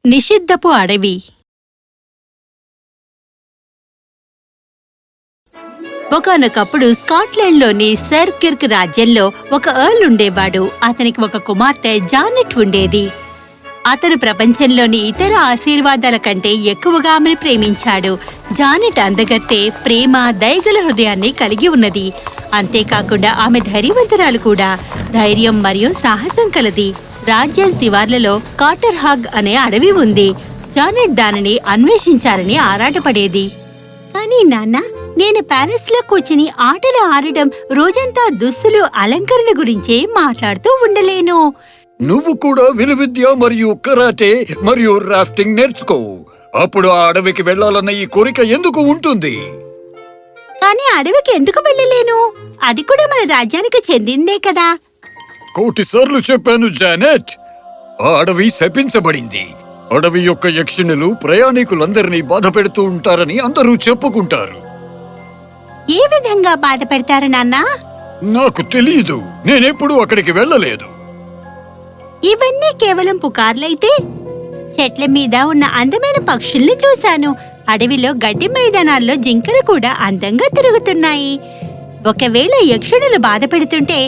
నిషిద్ధపు అడవి. ఒకానొకప్పుడు స్కాట్లాండ్లోని sir Kirk రాజ్యంలో ఒక ఎర్ల్ ఉండేవాడు. అతనికి ఒక కుమార్తె జానెట్ ఉండేది. అతను ప్రపంచంలోని ఇతర ఆశీర్వాదాల కంటే ఎక్కువగా ఆమెను ప్రేమించాడు. జానెట్ అందగత్తె, ప్రేమ, దయగల హృదయాన్ని కలిగి ఉన్నది. అంతేకాకుండా ఆమె ధైర్యవంతురాలు కూడా. ధైర్యం మరియు సాహసం కలది. రాజ్యం శివార్లలో కాటర్ హాగ్ అనే అడవి ఉంది. జానెట్ దానిని అన్వేషించాలని ఆరాటపడేది. కానీ నాన్న, నేను ప్యారిస్ లో కూర్చుని ఆటలు ఆడటం, రోజంతా దుస్తులు, అలంకరణ గురించే మాట్లాడుతూ ఉండలేను. నువ్వు కూడా విలువిద్య మరియు కరాటే మరియు రాఫ్టింగ్ నేర్చుకో. అప్పుడు ఆ అడవికి వెళ్లాలన్న ఈ కోరిక ఎందుకు ఉంటుంది? కానీ అడవికి ఎందుకు వెళ్ళలేను? అది కూడా మన రాజ్యానికి చెందిందే కదా. కోటిసార్లు చెప్పాను జానెట్, ఆ అడవి శపించబడింది. అడవి యొక్క యక్షిణులు ప్రయాణికులందరినీ బాధ పెడుతూ ఉంటారని అందరూ చెప్పుకుంటారు. ఏ విధంగా బాధ పెడతారు నాన్నా? నాకు తెలియదు, నేనెప్పుడూ అక్కడికి వెళ్ళలేదు. ఇవన్నీ కేవలం పుకార్లైతే? చెట్ల మీద ఉన్న అందమైన పక్షుల్ని చూశాను. అడవిలో గడ్డి మైదానాల్లో జింకలు కూడా అందంగా తిరుగుతున్నాయి. ఒకవేళ యక్షుణులు బాధ పెడుతుంటే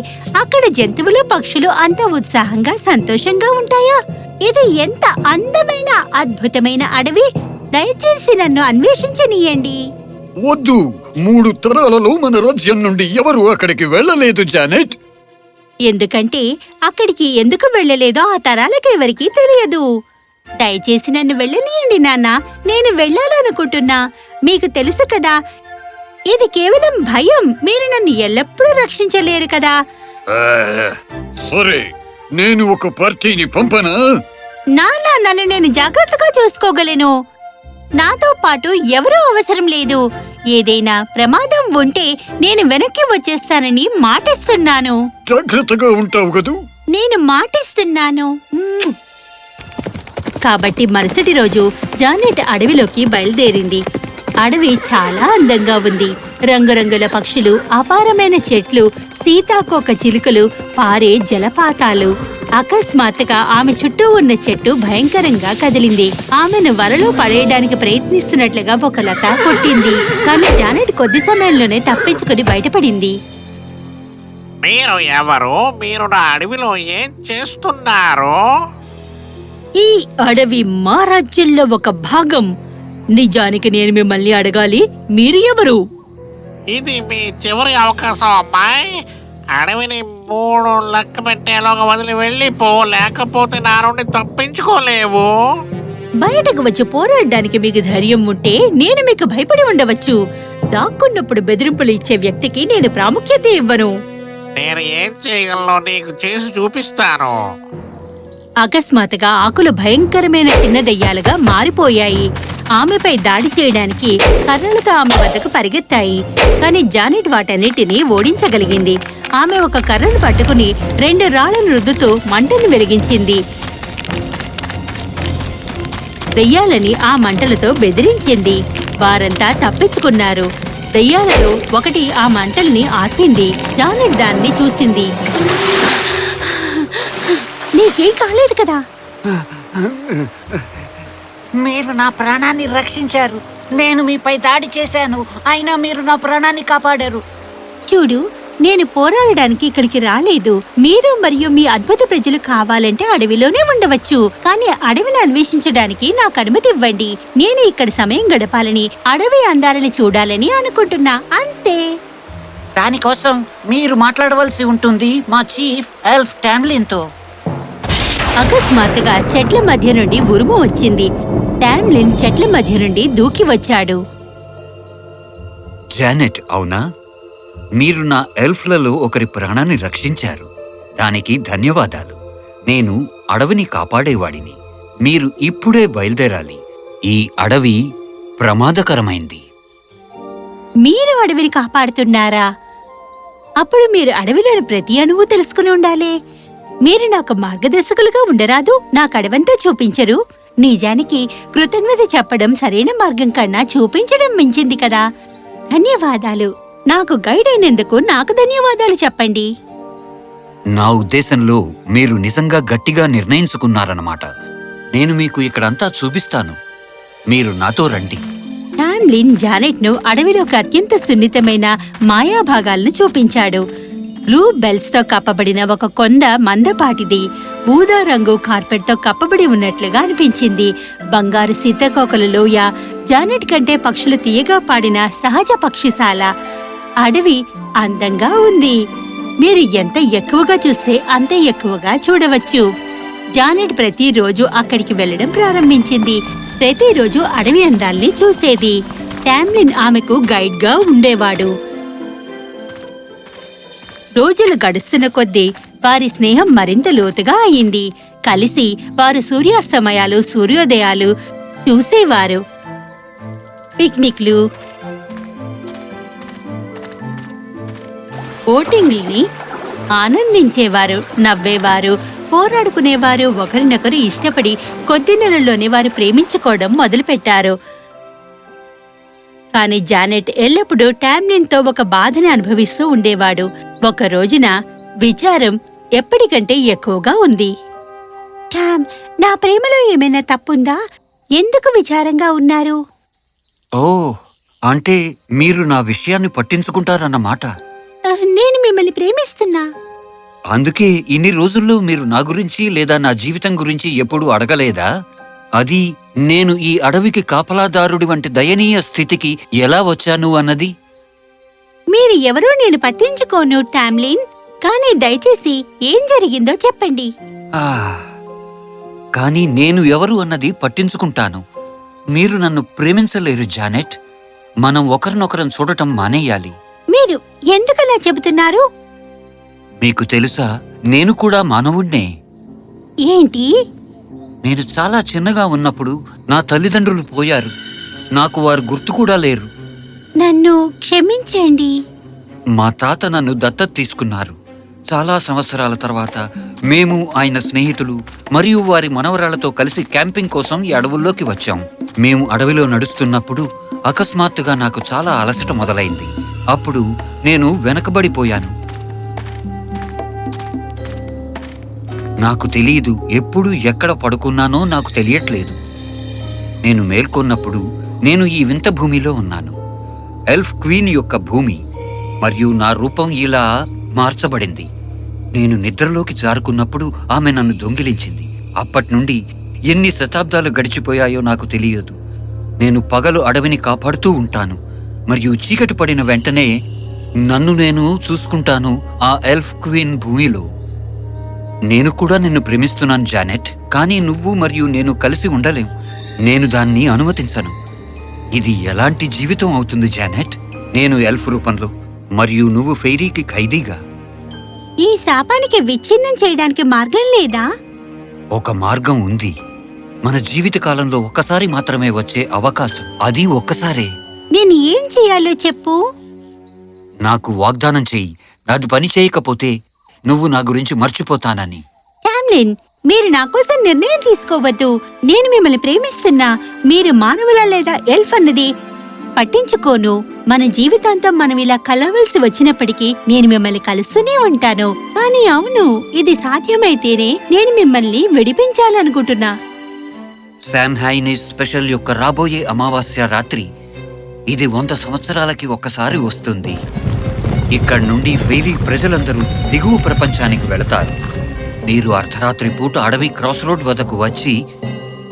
అక్కడ జంతువులు, పక్షులు అంత ఉత్సాహంగా, సంతోషంగా ఉంటాయా? ఇది ఎంత అందమైన, అద్భుతమైన అడవి! దయచేసి నన్ను అన్వేషించనీయండి. వద్దు, 3 తరాలలో మన రాజ్యం నుండి ఎవరూ అక్కడికి వెళ్ళలేదు జానెట్. ఎందుకంటే అక్కడికి ఎందుకు వెళ్ళలేదో ఆ తరాలకు ఎవరికీ తెలియదు. దయచేసి నన్ను వెళ్ళనీయండి నాన్న, నేను వెళ్ళాలనుకుంటున్నా. మీకు తెలుసు కదా, ఇది కేవలం భయం. మీరు నన్ను ఎల్లప్పుడూ రక్షించలేరు కదా. సరే, నేను ఒక పార్టీని పంపనా? నాన్న, నన్ను నేను జాగ్రత్తగా చూసుకోగలను. నాతో పాటు ఎవరూ అవసరం లేదు. ఏదైనా ప్రమాదం ఉంటే నేను వెనక్కి వచ్చేస్తానని మాటిస్తున్నాను. జాగ్రత్తగా ఉంటావు కదూ? నేను మాటిస్తున్నాను. కాబట్టి మరుసటి రోజు జానెట్ అడవిలోకి బయలుదేరింది. అడవి చాలా అందంగా ఉంది. రంగురంగుల పక్షులు, అపారమైన చెట్లు, సీతాకోక చిలుకలు, పారే జలపాతాలు. అకస్మాత్తుగా ఆమె చుట్టూ ఉన్న చెట్టు భయంకరంగా కదిలింది. ఆమెను వలలో పడేయడానికి ప్రయత్నిస్తున్నట్లుగా ఒక లత కొట్టింది. కానీ జానెట్ కొద్ది సమయంలోనే తప్పించుకుని బయటపడింది. మీరు ఎవరు? మీరు నా అడవిలో ఏం చేస్తున్నారు? ఈ అడవి మా రాజ్యంలో ఒక భాగం. నిజానికి నేను మిమ్మల్ని అడగాలి, మీరు ఎవరు? ఇది మీ చివరి అవకాశం అమ్మాయి. అడవిని 3 లెక్క పెట్టేలోగా వదిలి వెళ్ళిపో, లేకపోతే నా నుండి తప్పించుకోలేవు. బయటకు వచ్చి పోరాడడానికి మీకు ధైర్యం ఉంటే నేను మీకు భయపడి ఉండవచ్చు. దాక్కున్నప్పుడు బెదిరింపులు ఇచ్చే వ్యక్తికి నేను ప్రాముఖ్యత ఇవ్వను. నేను ఏం చేయగలను నీకు చేసి చూపిస్తాను. అకస్మాత్తుగా ఆకులు భయంకరమైన చిన్న దెయ్యాలుగా మారిపోయాయి. ఆమెపై దాడి చేయడానికి కర్రలతో ఆమె వద్దకు పరిగెత్తాయి. కానీ జానెట్ వాటన్నిటినీ ఓడించగలిగింది. ఆమె ఒక కర్రను పట్టుకుని 2 రాళ్లను రుద్దుతూ మంటను వెలిగించింది. దెయ్యాలని ఆ మంటలతో బెదిరించింది. వారంతా తప్పించుకున్నారు. దెయ్యాలలో ఒకటి ఆ మంటల్ని ఆర్పింది. జానెట్ దాన్ని చూసింది. నీకేం కాలేదు కదా? మీరు నా ప్రాణాన్ని రక్షించారు. నేను మీపై దాడి చేశాను, అయినా మీరు నా ప్రాణాన్ని కాపాడారు. చూడు, నేను పోరాడడానికి ఇక్కడికి రాలేదు. మీరు మరియు మీ అద్భుత ప్రజలు కావాలంటే అడవిలోనే ఉండవచ్చు. కానీ అడవిని అన్వేషించడానికి నాకు అనుమతి ఇవ్వండి. నేను ఇక్కడ సమయం గడపాలని, అడవి అందాలని చూడాలని అనుకుంటున్నా, అంతే. దానికోసం మీరు మాట్లాడవలసి ఉంటుంది మా చీఫ్ ఎల్ఫ్ టామ్లిన్తో. అకస్మాత్తుగా చెట్ల మధ్య నుండి ఉరుము వచ్చింది. టామ్లిన్ చెట్ల మధ్య నుండి దూకి వచ్చాడు. జానెట్, అవునా? మీరు నా ఎల్ఫ్లలో ఒకరి ప్రాణాన్ని రక్షించారు. దానికి ధన్యవాదాలు. నేను అడవిని కాపాడేవాడిని. మీరు ఇప్పుడే బయలుదేరాలి. ఈ అడవి ప్రమాదకరమైంది. మీరు అడవిని కాపాడుతున్నారా? అప్పుడు మీరు అడవిలోని ప్రతి అణువు తెలుసుకుని ఉండాలి. మీరు నాకు మార్గదర్శకులుగా ఉండరాదు? నాకు అడవంతా చూపించరు. నిజానికి కృతజ్ఞత చెప్పడం సరైన మార్గం కన్నా చూపించడం మించింది కదా. ధన్యవాదాలు. నాకు గైడ్ అయినందుకు నాకు ధన్యవాదాలు చెప్పండి. నా ఉద్దేశంలో మీరు నిజంగా గట్టిగా నిర్ణయించుకున్నారన్నమాట. నేను మీకు ఇక్కడంతా చూపిస్తాను. మీరు నాతో రండి. టామ్లిన్ జానెట్ను అడవిలోకి అత్యంత సున్నితమైన మాయాభాగాలను చూపించాడు. బ్లూ బెల్స్తో కప్పబడిన ఒక కొండ మందపాటిది. ఊదా రంగు కార్పెట్తో కప్పబడి ఉన్నట్లుగా అనిపించింది. బంగారు సీతాకోకల లోయ, జానెట్ కంటే పక్షులు తీయగా పాడిన సహజ పక్షిశాల. అడవి అందంగా ఉంది. మీరు ఎంత ఎక్కువగా చూస్తే అంత ఎక్కువగా చూడవచ్చు. జానెట్ ప్రతిరోజు అక్కడికి వెళ్లడం ప్రారంభించింది. ప్రతిరోజు అడవి అందాల్ని చూసేది. టామ్లిన్ ఆమెకు గైడ్గా ఉండేవాడు. రోజులు గడుస్తున్న కొద్దీ వారి స్నేహం మరింత లోతుగా అయింది. కలిసి వారు సూర్యాస్తమయాలు, సూర్యోదయాలు చూసేవారు. పిక్నిక్లు, బోటింగ్ని ఆనందించేవారు. నవ్వేవారు, పోరాడుకునేవారు. ఒకరినొకరు ఇష్టపడి కొద్ది నెలల్లోనే వారు ప్రేమించుకోవడం మొదలుపెట్టారు. కాని జానెట్ ఎల్లప్పుడూ టామ్లిన్తో ఒక బాధని అనుభవిస్తూ ఉండేవాడు. ఒక రోజున విచారం ఎప్పటికంటే ఎక్కువగా ఉంది. టామ్, నా ప్రేమలో ఏమైనా తప్పుందా? ఎందుకు విచారంగా ఉన్నారు? ఓ, అంటే మీరు నా విషయాన్ని పట్టించుకుంటారన్నమాట. నేను మిమ్మల్ని ప్రేమిస్తున్నా. అందుకే ఇన్ని రోజుల్లో మీరు నా గురించి లేదా నా జీవితం గురించి ఎప్పుడూ అడగలేదా? అది నేను ఈ అడవికి కాపలాదారుడి వంటి దయనీయ స్థితికి ఎలా వచ్చాను అన్నది. మీరు ఎవరో నేను పట్టించుకోను టామ్లిన్. కానీ దయచేసి ఏం జరిగిందో చెప్పండి. ఆ, కానీ నేను ఎవరు అన్నది పట్టించుకుంటాను. మీరు నన్ను ప్రేమించలేరు జానెట్. మనం ఒకరినొకరం చూడటం మానేయాలి. మీరు ఎందుకలా చెబుతున్నారు? మీకు తెలుసా, నేను కూడా మానవుణ్ణే. ఏంటి? నేను చాలా చిన్నగా ఉన్నప్పుడు నా తల్లిదండ్రులు పోయారు. నాకు వారు గుర్తు కూడా లేరు. నన్ను క్షమించండి. మా తాత నన్ను దత్తత తీసుకున్నారు. చాలా సంవత్సరాల తర్వాత మేము, ఆయన స్నేహితులు మరియు వారి మనవరాళ్లతో కలిసి క్యాంపింగ్ కోసం ఈ అడవుల్లోకి వచ్చాం. మేము అడవిలో నడుస్తున్నప్పుడు అకస్మాత్తుగా నాకు చాలా అలసట మొదలైంది. అప్పుడు నేను వెనకబడిపోయాను. నాకు తెలియదు, ఎప్పుడు ఎక్కడ పడుకున్నానో నాకు తెలియట్లేదు. నేను మేల్కొన్నప్పుడు నేను ఈ వింత భూమిలో ఉన్నాను. ఎల్ఫ్ క్వీన్ యొక్క భూమి. మరియు నా రూపం ఇలా మార్చబడింది. నేను నిద్రలోకి జారుకున్నప్పుడు ఆమె నన్ను దొంగిలించింది. అప్పటి నుండి ఎన్ని శతాబ్దాలు గడిచిపోయాయో నాకు తెలియదు. నేను పగలు అడవిని కాపాడుతూ ఉంటాను మరియు చీకటి పడిన వెంటనే నన్ను నేను చూసుకుంటాను ఆ ఎల్ఫ్ క్వీన్ భూమిలో. నేను కూడా నిన్ను ప్రేమిస్తున్నాను జానెట్, కానీ నువ్వు మరియు నేను కలిసి ఉండలేం. నేను దాన్ని అనుమతించను. ఇది ఎలాంటి జీవితం అవుతుంది జానెట్? నేను ఎల్ఫ్ రూపంలో మరియు నువ్వు ఫెయిరీకి ఖైదీగా. ఈ శాపానికి విచ్ఛిన్నం చేయడానికి మార్గం లేదా? ఒక మార్గం ఉంది. మన జీవితకాలంలో ఒక్కసారి మాత్రమే వచ్చే అవకాశం. అది ఒక్కసారే. నేను ఏం చెయ్యాలో చెప్పు. నాకు వాగ్దానం చెయ్యి. అది పని చేయకపోతే నువ్వు నా గురించి మర్చిపోతానని. టామ్లిన్, మీరు నా కోసం నిర్ణయం తీసుకోవద్దు. నేను మిమ్మల్ని ప్రేమిస్తున్నా. మీరు మానవులా లేదా ఎల్ఫ్ అన్నది పట్టించుకోను. మన జీవితాంతం మనం ఇలా కలవలసి వచ్చినప్పటికీ నేను మిమ్మల్ని కలుస్తూనే ఉంటాను. కానీ అవును, ఇది సాధ్యమైతేనే నేను మిమ్మల్ని విడిపించాలనుకుంటున్నా. శామ్ హైనీస్ స్పెషల్ యొక్క రాబోయే అమావాస్య రాత్రి. ఇది 100 సంవత్సరాలకి ఒక్కసారి వస్తుంది. ఇక్కడి నుండి ఫెయిరీ ప్రజలందరూ దిగువ ప్రపంచానికి వెళతారు. మీరు అర్ధరాత్రి పూట అడవి క్రాస్ రోడ్ వద్దకు వచ్చి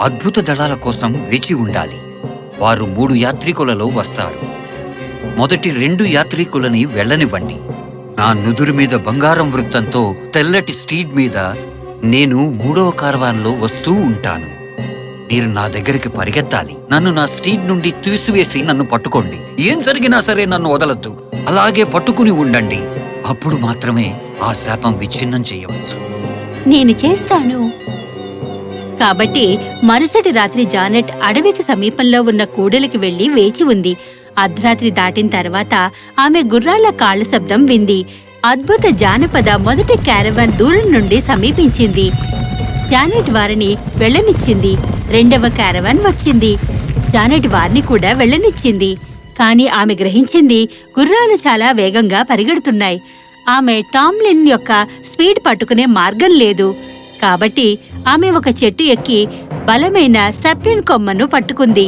అద్భుత దళాల కోసం వేచి ఉండాలి. వారు 3 యాత్రికులలో వస్తారు. మొదటి 2 యాత్రికులని వెళ్ళనివ్వండి. నా నుదురు మీద బంగారం వృత్తంతో తెల్లటి స్టీడ్ మీద నేను 3వ కార్వాన్లో వస్తూ ఉంటాను. మీరు నా దగ్గరికి పరిగెత్తాలి. నన్ను నా స్టీడ్ నుండి తీసివేసి నన్ను పట్టుకోండి. ఏం జరిగినా సరే నన్ను వదలొద్దు. అలాగే పట్టుకుని ఉండండి. అప్పుడు మాత్రమే ఆ శాపం విచ్ఛిన్నం చేయవచ్చు. నేను చేస్తాను. కాబట్టి మరుసటి రాత్రి జానెట్ అడవికి సమీపంలో ఉన్న కూడలికి వెళ్లి వేచి ఉంది. అర్ధరాత్రి దాటిన తర్వాత ఆమె గుర్రాల కాళ్ల శబ్దం వింది. అద్భుత జానపద మొదటి క్యారవాన్ దూరం నుండి సమీపించింది. జానెట్ వారిని వెళ్ళనిచ్చింది. 2వ క్యారవాన్ వచ్చింది. జానెట్ వారిని కూడా వెళ్ళనిచ్చింది. కాని ఆమె గ్రహించింది, గుర్రాలు చాలా వేగంగా పరిగెడుతున్నాయి. ఆమె టామ్లిన్ యొక్క స్పీడ్ పట్టుకునే మార్గం లేదు. కాబట్టి ఆమె ఒక చెట్టు ఎక్కి బలమైన సప్లిన్ కొమ్మను పట్టుకుంది.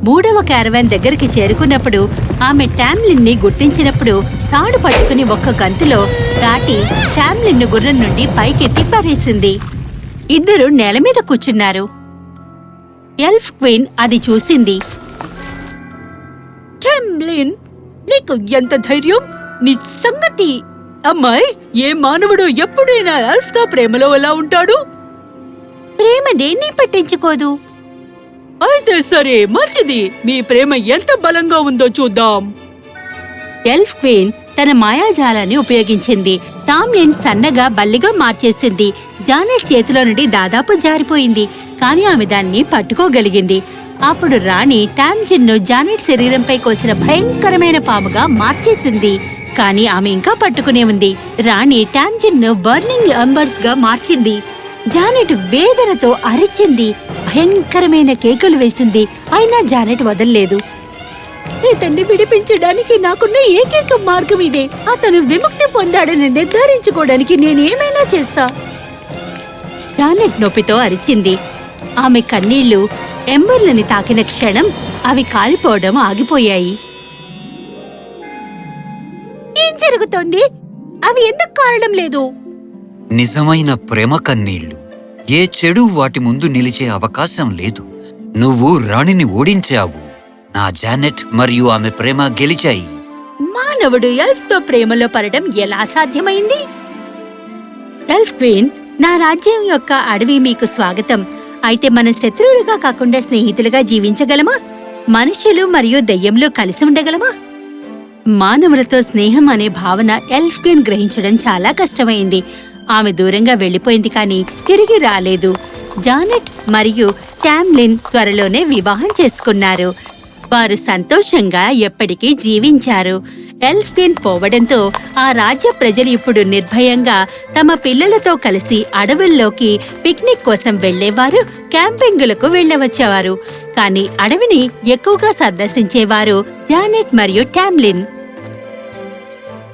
3వ క్యారవాన్ దగ్గరికి చేరుకున్నప్పుడు ఆమె టామ్లిన్ని గుర్తించినప్పుడు తాడు పట్టుకుని ఒక్క గంతులో దాటి టామ్లిన్ను గుర్రం నుండి పైకెత్తి పారేసింది. ఇద్దరు నేల మీద కూర్చున్నారు. ఎల్ఫ్ క్వీన్ అది చూసింది. టామ్లిన్, నీకు ఎంత ధైర్యం? నీ సంగతి అమ్మాయి, ఏ మానవుడు ఎప్పుడైనా ఎల్ఫ్తో ప్రేమలో ఎలా ఉంటాడు? ప్రేమ దేన్ని పట్టించుకోదు. అయితే సరే, మంచిది. మీ ప్రేమ ఎంత బలంగా ఉందో చూద్దాం. ఎల్ఫ్ క్వీన్ తన మాయాజాలాన్ని ఉపయోగించింది. టామ్లిన్ సన్నగా బల్లిగా మార్చేసింది. జానెట్ చేతిలో నుండి దాదాపు జారిపోయింది, కానీ ఆమె దాన్ని పట్టుకోగలిగింది. అప్పుడు రాణి టామ్జిన్ను జానెట్ శరీరంపై కోసిన భయంకరమైన పాముగా మార్చేసింది. కానీ ఆమె ఇంకా పట్టుకునే ఉంది. రాణి టామ్జిన్ను బర్నింగ్ అంబర్స్ గా మార్చింది. జానెట్ వేదనతో అరిచింది, భయంకరమైన కేకలు వేసింది. అయినా జానెట్ వదల్లేదు. ఇతన్ని విడిపించడానికి నాకున్న ఏకైక మార్గం ఇదే. అతను విముక్తి పొందాడని నిర్ధారించుకోవడానికి నేనేమైనా చేస్తా. జానెట్ నొప్పితో అరిచింది. ఆమె కన్నీళ్లు ఎంబర్లని తాకిన క్షణం అవి కాలిపోవడం ఆగిపోయాయి. ఏం జరుగుతోంది? అవి ఎందుకు కారడం లేదు? నిజమైన ప్రేమ కన్నీళ్లు. ఏ చెడు వాటి ముందు నిలిచే అవకాశం లేదు. నువ్వు రాణిని ఓడించావు. నా జానెట్ మరియు ఆమె ప్రేమ గెలిచాయి. మానవుడు ఎల్ఫ్తో ప్రేమలో పడడం ఎలా సాధ్యమైంది? ఎల్ఫ్ క్వీన్, నా రాజ్యం యొక్క అడవి మీకు స్వాగతం. అయితే మనం శత్రువులుగా కాకుండా స్నేహితులుగా జీవించగలమా? మనుషులు మరియు దెయ్యంలు కలిసి ఉండగలమా? మానవులతో స్నేహం అనే భావన ఎల్ఫ్ క్వీన్ గ్రహించడం చాలా కష్టమైంది. ఆమె దూరంగా వెళ్లిపోయింది, కానీ తిరిగి రాలేదు. జానెట్ మరియు టామ్లిన్ త్వరలోనే వివాహం చేసుకున్నారు. వారు సంతోషంగా ఎప్పటికీ జీవించారు. ఎల్ఫ్ క్వీన్ పోవడంతో ఆ రాజ్య ప్రజలు ఇప్పుడు నిర్భయంగా తమ పిల్లలతో కలిసి అడవుల్లోకి పిక్నిక్ కోసం వెళ్లేవారు, క్యాంపింగులకు వెళ్లవచ్చేవారు. కానీ అడవిని ఎక్కువగా సందర్శించేవారు జానెట్ మరియు టామ్లిన్.